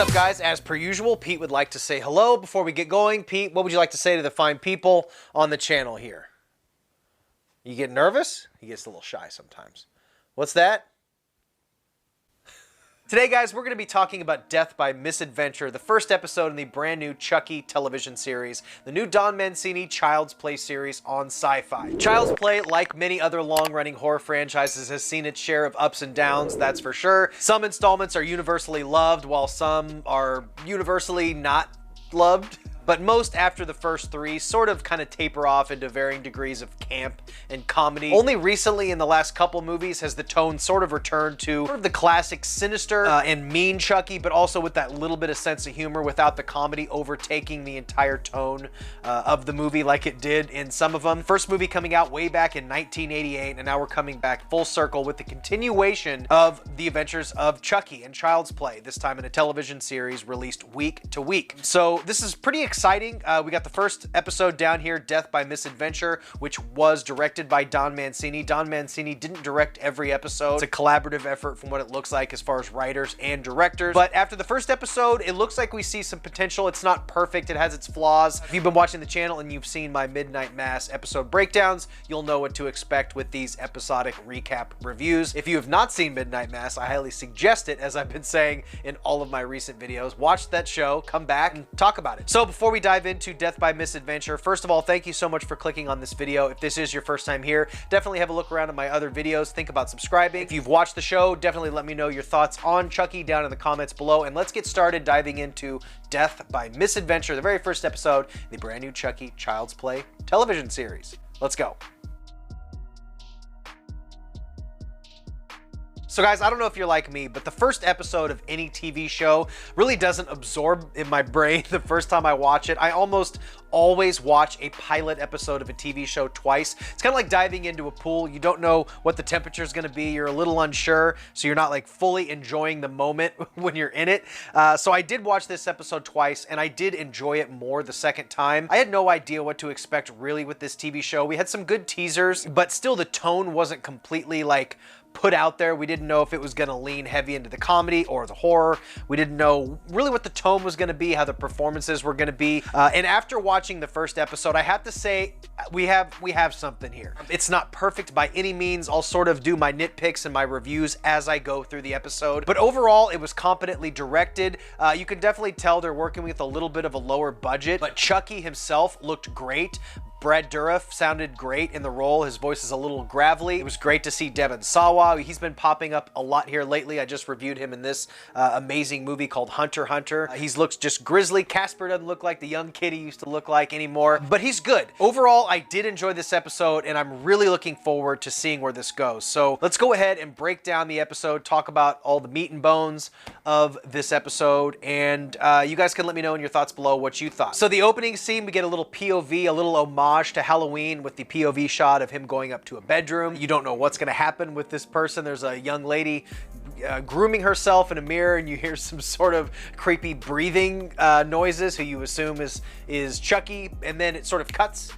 up, guys? As per usual, Pete would like to say hello before we get going. Pete, what would you like to say to the fine people on the channel here? You get nervous? He gets a little shy sometimes. What's that? Today, guys, we're going to be talking about Death by Misadventure, the first episode in the brand new Chucky television series, the new Don Mancini Child's Play series on Sci-Fi. Child's Play, like many other long-running horror franchises, has seen its share of ups and downs, that's for sure. Some installments are universally loved, while some are universally not loved. But most after the first three sort of kind of taper off into varying degrees of camp and comedy. Only recently in the last couple movies has the tone sort of returned to sort of the classic sinister and mean Chucky, but also with that little bit of sense of humor without the comedy overtaking the entire tone of the movie like it did in some of them. First movie coming out way back in 1988, and now we're coming back full circle with the continuation of the adventures of Chucky and Child's Play, this time in a television series released week to week. So this is pretty exciting. We got the first episode down here, Death by Misadventure, which was directed by Don Mancini. Don Mancini didn't direct every episode. It's a collaborative effort from what it looks like as far as writers and directors. But after the first episode, it looks like we see some potential. It's not perfect. It has its flaws. If you've been watching the channel and you've seen my Midnight Mass episode breakdowns, you'll know what to expect with these episodic recap reviews. If you have not seen Midnight Mass, I highly suggest it, as I've been saying in all of my recent videos. Watch that show, come back, and talk about it. So before we dive into Death by Misadventure, first of all, thank you so much for clicking on this video. If this is your first time here, definitely have a look around at my other videos. Think about subscribing. If you've watched the show, definitely let me know your thoughts on Chucky down in the comments below, and let's get started diving into Death by Misadventure, the very first episode, the brand new Chucky Child's Play television series. Let's go. So guys, I don't know if you're like me, but the first episode of any TV show really doesn't absorb in my brain the first time I watch it. I almost always watch a pilot episode of a TV show twice. It's kind of like diving into a pool. You don't know what the temperature is going to be. You're a little unsure, so you're not like fully enjoying the moment when you're in it. So I did watch this episode twice, and I did enjoy it more the second time. I had no idea what to expect really with this TV show. We had some good teasers, but still the tone wasn't completely like put out there. We didn't know if it was going to lean heavy into the comedy or the horror. We didn't know really what the tone was going to be, how the performances were going to be. And after watching the first episode, I have to say we have something here. It's not perfect by any means. I'll sort of do my nitpicks and my reviews as I go through the episode. But overall, it was competently directed. You can definitely tell they're working with a little bit of a lower budget, but Chucky himself looked great. Brad Dourif sounded great in the role. His voice is a little gravelly. It was great to see Devon Sawa. He's been popping up a lot here lately. I just reviewed him in this amazing movie called Hunter x Hunter. He looks just grisly. Casper doesn't look like the young kid he used to look like anymore, but he's good. Overall, I did enjoy this episode, and I'm really looking forward to seeing where this goes. So let's go ahead and break down the episode, talk about all the meat and bones of this episode, and you guys can let me know in your thoughts below what you thought. So the opening scene, we get a little POV, a little homage to Halloween with the POV shot of him going up to a bedroom. You don't know what's going to happen with this person. There's a young lady grooming herself in a mirror, and you hear some sort of creepy breathing noises, who you assume is Chucky, and then it sort of cuts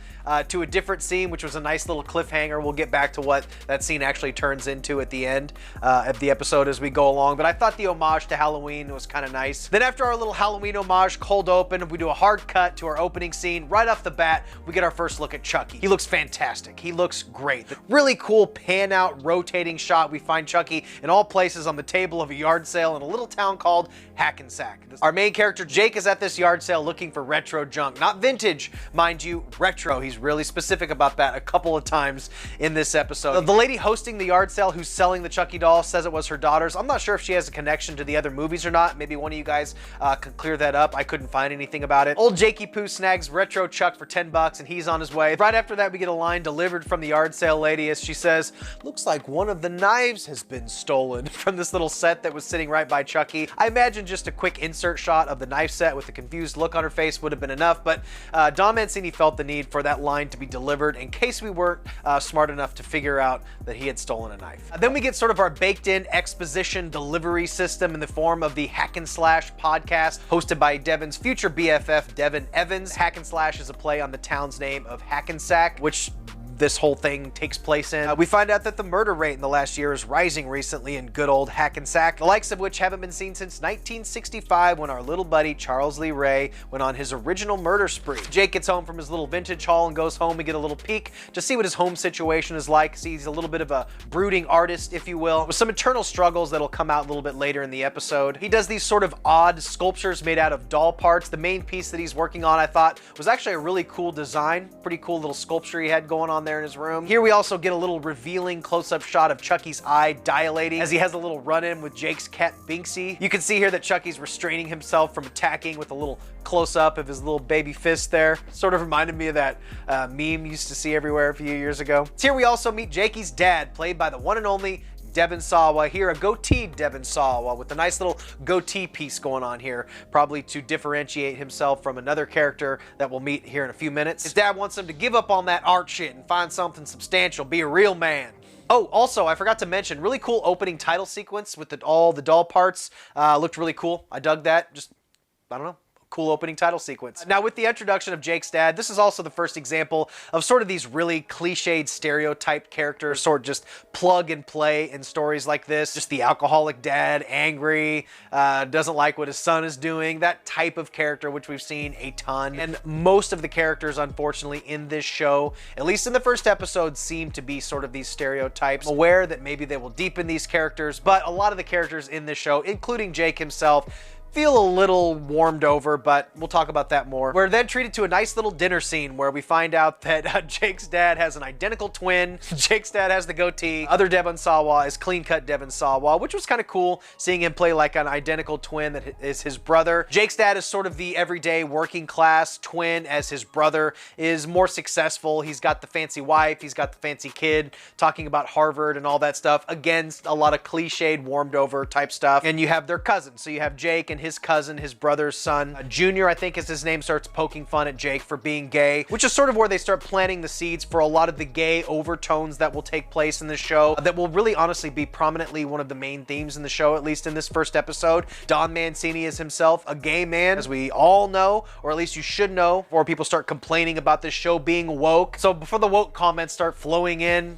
to a different scene, which was a nice little cliffhanger. We'll get back to what that scene actually turns into at the end of the episode as we go along, but I thought the homage to Halloween was kind of nice. Then after our little Halloween homage, cold open, we do a hard cut to our opening scene. Right off the bat, we get our first look at Chucky. He looks fantastic. He looks great. The really cool pan out rotating shot. We find Chucky in all places on the table of a yard sale in a little town called Hackensack. Our main character, Jake, is at this yard sale looking for retro junk. Not vintage, mind you, retro. He's really specific about that a couple of times in this episode. The lady hosting the yard sale who's selling the Chucky doll says it was her daughter's. I'm not sure if she has a connection to the other movies or not. Maybe one of you guys could clear that up. I couldn't find anything about it. Old Jakey Poo snags retro Chuck for 10 bucks and he's on his way. Right after that, we get a line delivered from the yard sale lady as she says, "Looks like one of the knives has been stolen," from this little set that was sitting right by Chucky. I imagine just a quick insert shot of the knife set with a confused look on her face would have been enough, but Don Mancini felt the need for that line to be delivered in case we weren't smart enough to figure out that he had stolen a knife. Then we get sort of our baked-in exposition delivery system in the form of the Hack and Slash podcast hosted by Devin's future BFF, Devin Evans. Hack and Slash is a play on the town's name of Hackensack, which this whole thing takes place in. We find out that the murder rate in the last year is rising recently in good old Hackensack, the likes of which haven't been seen since 1965 when our little buddy Charles Lee Ray went on his original murder spree. Jake gets home from his little vintage haul and goes home to get a little peek to see what his home situation is like. See, he's a little bit of a brooding artist, if you will, with some internal struggles that'll come out a little bit later in the episode. He does these sort of odd sculptures made out of doll parts. The main piece that he's working on, I thought, was actually a really cool design. Pretty cool little sculpture he had going on there in his room. Here we also get a little revealing close-up shot of Chucky's eye dilating as he has a little run-in with Jake's cat Binksy. You can see here that Chucky's restraining himself from attacking with a little close-up of his little baby fist there. Sort of reminded me of that meme you used to see everywhere a few years ago. So here we also meet Jakey's dad, played by the one and only Devon Sawa. Here, a goateed Devon Sawa with a nice little goatee piece going on here, probably to differentiate himself from another character that we'll meet here in a few minutes. His dad wants him to give up on that art shit and find something substantial, be a real man. Oh, also, I forgot to mention, really cool opening title sequence with all the doll parts. Looked really cool. I dug that. Just, I don't know. Cool opening title sequence. Now, with the introduction of Jake's dad, this is also the first example of sort of these really cliched stereotyped characters, sort of just plug and play in stories like this. Just the alcoholic dad, angry, doesn't like what his son is doing, that type of character, which we've seen a ton. And most of the characters, unfortunately, in this show, at least in the first episode, seem to be sort of these stereotypes. I'm aware that maybe they will deepen these characters, but a lot of the characters in this show, including Jake himself, feel a little warmed over, but we'll talk about that more. We're then treated to a nice little dinner scene where we find out that Jake's dad has an identical twin. Jake's dad has the goatee. Other Devon Sawa is clean-cut Devon Sawa, which was kind of cool, seeing him play like an identical twin that is his brother. Jake's dad is sort of the everyday working class twin, as his brother is more successful. He's got the fancy wife, he's got the fancy kid, talking about Harvard and all that stuff, against a lot of cliched, warmed over type stuff. And you have their cousins. So you have Jake and his cousin, his brother's son. Junior, I think is his name, starts poking fun at Jake for being gay, which is sort of where they start planting the seeds for a lot of the gay overtones that will take place in the show, that will really honestly be prominently one of the main themes in the show, at least in this first episode. Don Mancini is himself a gay man, as we all know, or at least you should know, before people start complaining about this show being woke. So before the woke comments start flowing in,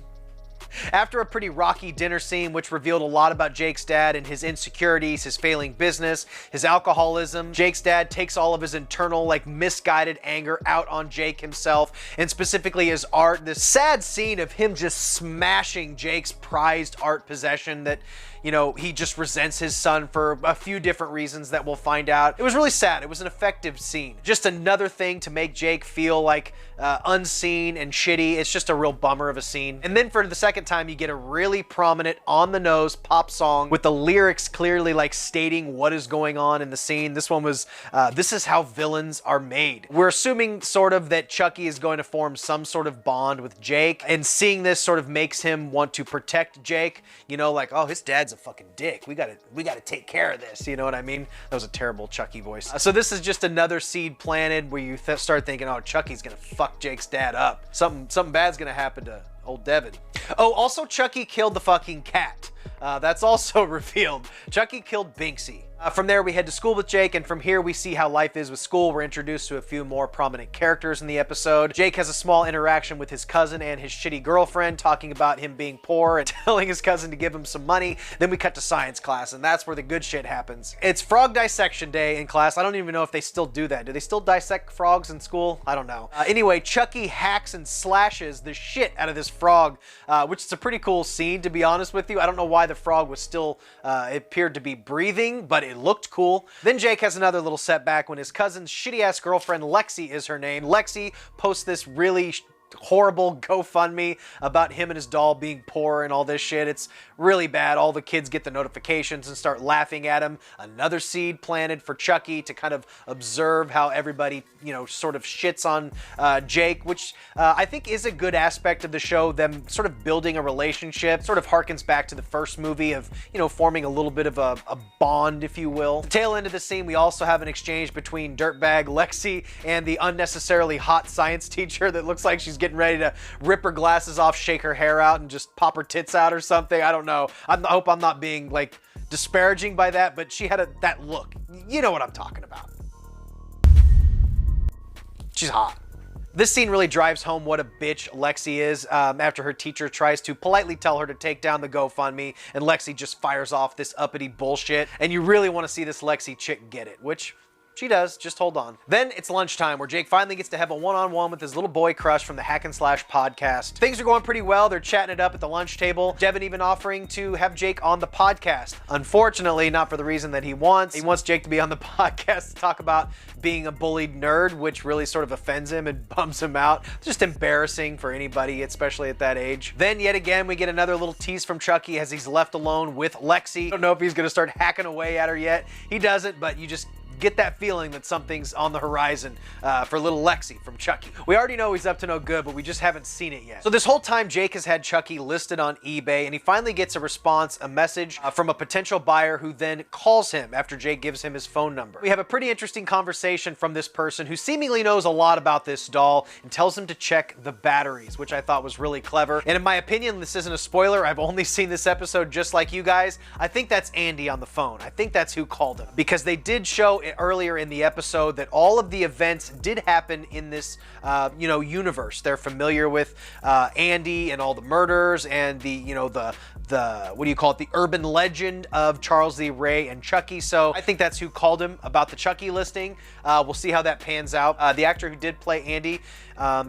after a pretty rocky dinner scene, which revealed a lot about Jake's dad and his insecurities, his failing business, his alcoholism, Jake's dad takes all of his internal, like, misguided anger out on Jake himself, and specifically his art. This sad scene of him just smashing Jake's prized art possession that, you know, he just resents his son for a few different reasons that we'll find out. It was really sad. It was an effective scene. Just another thing to make Jake feel like unseen and shitty. It's just a real bummer of a scene. And then for the second time, you get a really prominent, on-the-nose pop song with the lyrics clearly like stating what is going on in the scene. This one was, "This is how villains are made." We're assuming sort of that Chucky is going to form some sort of bond with Jake, and seeing this sort of makes him want to protect Jake. You know, like, oh, his dad's a fucking dick. We gotta take care of this. You know what I mean? That was a terrible Chucky voice. So this is just another seed planted where you start thinking, oh, Chucky's gonna fuck Jake's dad up. Something bad's gonna happen to old Devon. Oh, also Chucky killed the fucking cat. That's also revealed. Chucky killed Binksy. From there, we head to school with Jake, and from here, we see how life is with school. We're introduced to a few more prominent characters in the episode. Jake has a small interaction with his cousin and his shitty girlfriend, talking about him being poor and telling his cousin to give him some money. Then we cut to science class, and that's where the good shit happens. It's frog dissection day in class. I don't even know if they still do that. Do they still dissect frogs in school? I don't know. Anyway, Chucky hacks and slashes the shit out of this frog, which is a pretty cool scene, to be honest with you. I don't know why the frog was still, it appeared to be breathing, but it looked cool. Then Jake has another little setback when his cousin's shitty-ass girlfriend, Lexi is her name. Lexi posts this really horrible GoFundMe about him and his doll being poor and all this shit. It's really bad. All the kids get the notifications and start laughing at him. Another seed planted for Chucky to kind of observe how everybody, you know, sort of shits on Jake, which I think is a good aspect of the show, them sort of building a relationship. Sort of harkens back to the first movie of, you know, forming a little bit of a bond, if you will. The tail end of the scene, we also have an exchange between dirtbag Lexi and the unnecessarily hot science teacher that looks like she's getting ready to rip her glasses off, shake her hair out, and just pop her tits out or something. I don't know. I hope I'm not being, like, disparaging by that, but she had that look. You know what I'm talking about. She's hot. This scene really drives home what a bitch Lexi is after her teacher tries to politely tell her to take down the GoFundMe, and Lexi just fires off this uppity bullshit, and you really want to see this Lexi chick get it, which she does, just hold on. Then it's lunchtime where Jake finally gets to have a one-on-one with his little boy crush from the Hack and Slash podcast. Things are going pretty well. They're chatting it up at the lunch table. Devin even offering to have Jake on the podcast. Unfortunately, not for the reason that he wants. He wants Jake to be on the podcast to talk about being a bullied nerd, which really sort of offends him and bums him out. It's just embarrassing for anybody, especially at that age. Then yet again, we get another little tease from Chucky as he's left alone with Lexi. I don't know if he's gonna start hacking away at her yet. He doesn't, but you just get that feeling that something's on the horizon for little Lexi from Chucky. We already know he's up to no good, but we just haven't seen it yet. So this whole time, Jake has had Chucky listed on eBay, and he finally gets a response, a message from a potential buyer who then calls him after Jake gives him his phone number. We have a pretty interesting conversation from this person who seemingly knows a lot about this doll and tells him to check the batteries, which I thought was really clever. And in my opinion, this isn't a spoiler. I've only seen this episode just like you guys. I think that's Andy on the phone. I think that's who called him, because they did show earlier in the episode that all of the events did happen in this universe. They're familiar with Andy and all the murders and the what do you call it, the urban legend of Charles Lee Ray and Chucky. So I think that's who called him about the Chucky listing. We'll see how that pans out. The actor who did play Andy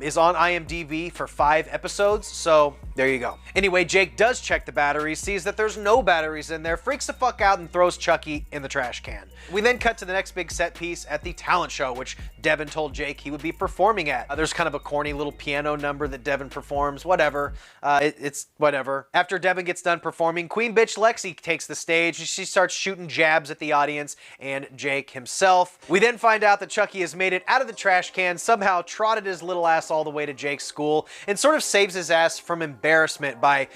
is on IMDb for 5 episodes, so there you go. Anyway, Jake does check the batteries, sees that there's no batteries in there, freaks the fuck out, and throws Chucky in the trash can. We then cut to the next big set piece at the talent show, which Devin told Jake he would be performing at. There's kind of a corny little piano number that Devin performs, whatever. It's whatever. After Devin gets done performing, Queen Bitch Lexi takes the stage. She starts shooting jabs at the audience and Jake himself. We then find out that Chucky has made it out of the trash can, somehow trotted his little ass all the way to Jake's school, and sort of saves his ass from embarrassment by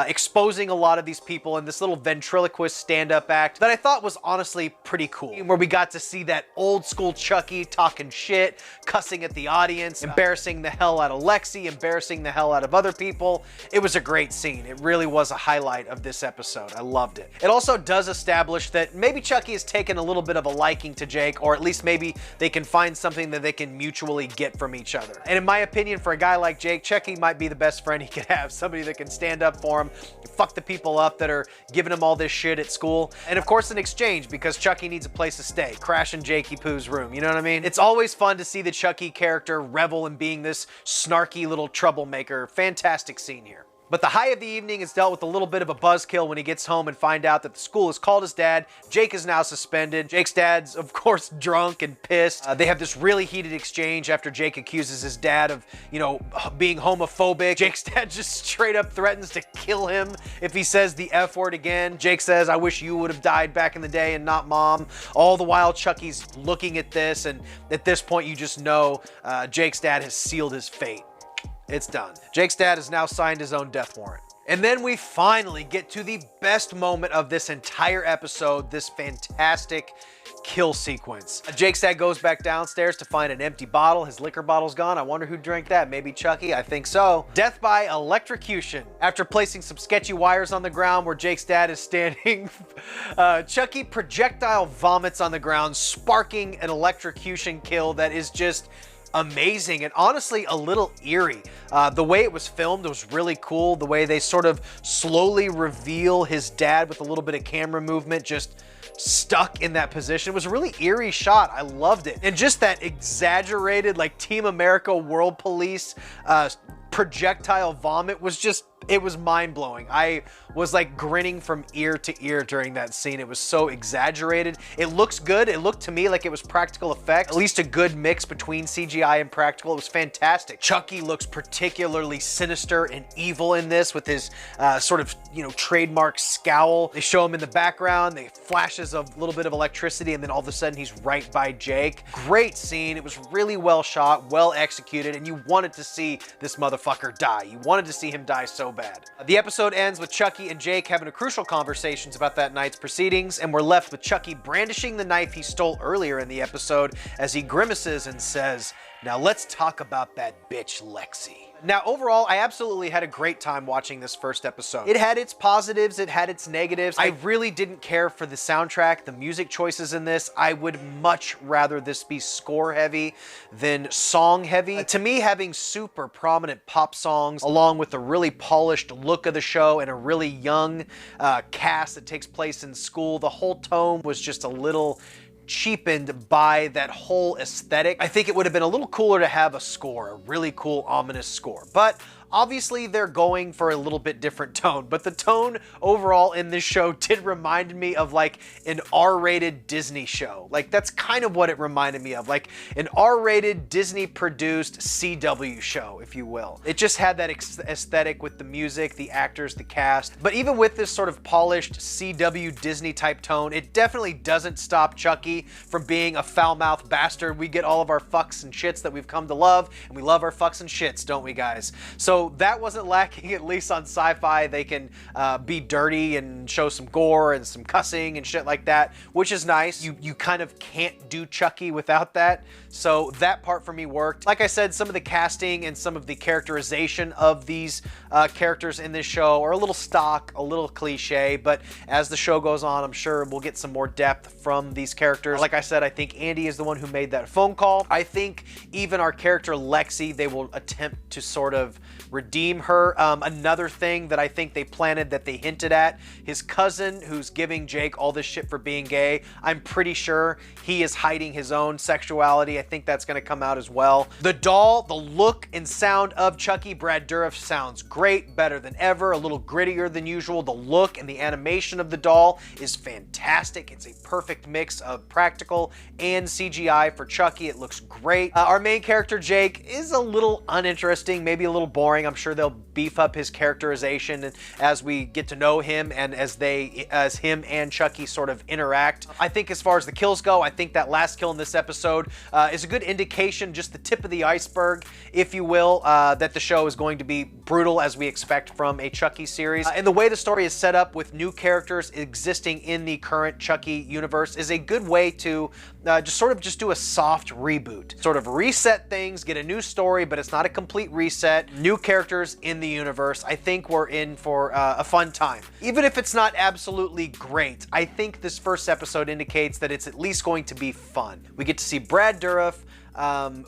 exposing a lot of these people in this little ventriloquist stand-up act that I thought was honestly pretty cool, where we got to see that old school Chucky talking shit, cussing at the audience, embarrassing the hell out of Lexi, embarrassing the hell out of other people. It was a great scene. It really was a highlight of this episode. I loved it. It also does establish that maybe Chucky has taken a little bit of a liking to Jake, or at least maybe they can find something that they can mutually get from each other. And in my opinion, for a guy like Jake, Chucky might be the best friend he could have. Somebody that can stand up for him, fuck the people up that are giving him all this shit at school. And of course, in exchange, because Chucky needs a place to stay, crash in Jakey Poo's room, you know what I mean? It's always fun to see the Chucky character revel in being this snarky little troublemaker. Fantastic scene here. But the high of the evening is dealt with a little bit of a buzzkill when he gets home and find out that the school has called his dad. Jake is now suspended. Jake's dad's, of course, drunk and pissed. They have this really heated exchange after Jake accuses his dad of, being homophobic. Jake's dad just straight up threatens to kill him if he says the F word again. Jake says, "I wish you would have died back in the day and not mom." All the while, Chucky's looking at this, and at this point, you just know Jake's dad has sealed his fate. It's done. Jake's dad has now signed his own death warrant. And then we finally get to the best moment of this entire episode, this fantastic kill sequence. Jake's dad goes back downstairs to find an empty bottle. His liquor bottle's gone. I wonder who drank that. Maybe Chucky? I think so. Death by electrocution. After placing some sketchy wires on the ground where Jake's dad is standing, Chucky projectile vomits on the ground, sparking an electrocution kill that is just amazing and honestly a little eerie. The way it was filmed was really cool. The way they sort of slowly reveal his dad with a little bit of camera movement, just stuck in that position. It was a really eerie shot. I loved it. And just that exaggerated, like Team America World Police projectile vomit was just, it was mind-blowing. I was like grinning from ear to ear during that scene. It was so exaggerated. It looks good. It looked to me like it was practical effects, at least a good mix between CGI and practical. It was fantastic. Chucky looks particularly sinister and evil in this with his sort of, trademark scowl. They show him in the background. They flashes of a little bit of electricity, and then all of a sudden he's right by Jake. Great scene. It was really well shot, well executed, and you wanted to see this motherfucker die. You wanted to see him die so bad. The episode ends with Chucky and Jake having a crucial conversations about that night's proceedings, and we're left with Chucky brandishing the knife he stole earlier in the episode as he grimaces and says, "Now let's talk about that bitch Lexi." Now, overall, I absolutely had a great time watching this first episode. It had its positives, it had its negatives. I really didn't care for the soundtrack, the music choices in this. I would much rather this be score heavy than song heavy. To me, having super prominent pop songs along with the really polished look of the show and a really young cast that takes place in school, the whole tone was just a little cheapened by that whole aesthetic. I think it would have been a little cooler to have a score, a really cool, ominous score. But obviously they're going for a little bit different tone, but the tone overall in this show did remind me of like an R-rated Disney show. Like that's kind of what it reminded me of, like an R-rated Disney produced CW show, if you will. It just had that aesthetic with the music, the actors, the cast. But even with this sort of polished CW Disney type tone, it definitely doesn't stop Chucky from being a foul-mouthed bastard. We get all of our fucks and shits that we've come to love, and we love our fucks and shits, don't we guys? So that wasn't lacking, at least on Sci-Fi. They can be dirty and show some gore and some cussing and shit like that, which is nice. You kind of can't do Chucky without that. So that part for me worked. Like I said, some of the casting and some of the characterization of these characters in this show are a little stock, a little cliche, but as the show goes on, I'm sure we'll get some more depth from these characters. Like I said, I think Andy is the one who made that phone call. I think even our character Lexi, they will attempt to sort of redeem her. Another thing that I think they planted that they hinted at, his cousin who's giving Jake all this shit for being gay, I'm pretty sure he is hiding his own sexuality. I think that's going to come out as well. The doll, the look and sound of Chucky, Brad Dourif sounds great, better than ever, a little grittier than usual. The look and the animation of the doll is fantastic. It's a perfect mix of practical and CGI for Chucky. It looks great. Our main character Jake is a little uninteresting, maybe a little boring. I'm sure they'll beef up his characterization as we get to know him and as him and Chucky sort of interact. I think as far as the kills go, I think that last kill in this episode is a good indication, just the tip of the iceberg, if you will, that the show is going to be brutal as we expect from a Chucky series. And the way the story is set up with new characters existing in the current Chucky universe is a good way to just do a soft reboot. Sort of reset things, get a new story, but it's not a complete reset. New characters in the universe. I think we're in for a fun time. Even if it's not absolutely great, I think this first episode indicates that it's at least going to be fun. We get to see Brad Dourif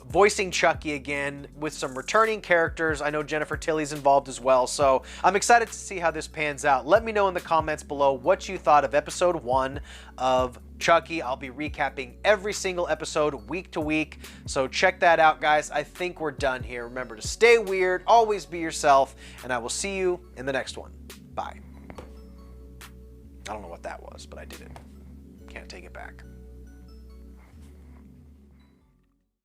voicing Chucky again with some returning characters. I know Jennifer Tilly's involved as well, so I'm excited to see how this pans out. Let me know in the comments below what you thought of episode 1 of Chucky. I'll be recapping every single episode week to week, so check that out, guys. I think we're done here. Remember to stay weird, always be yourself, and I will see you in the next one. Bye. I don't know what that was, but I did it. Can't take it back.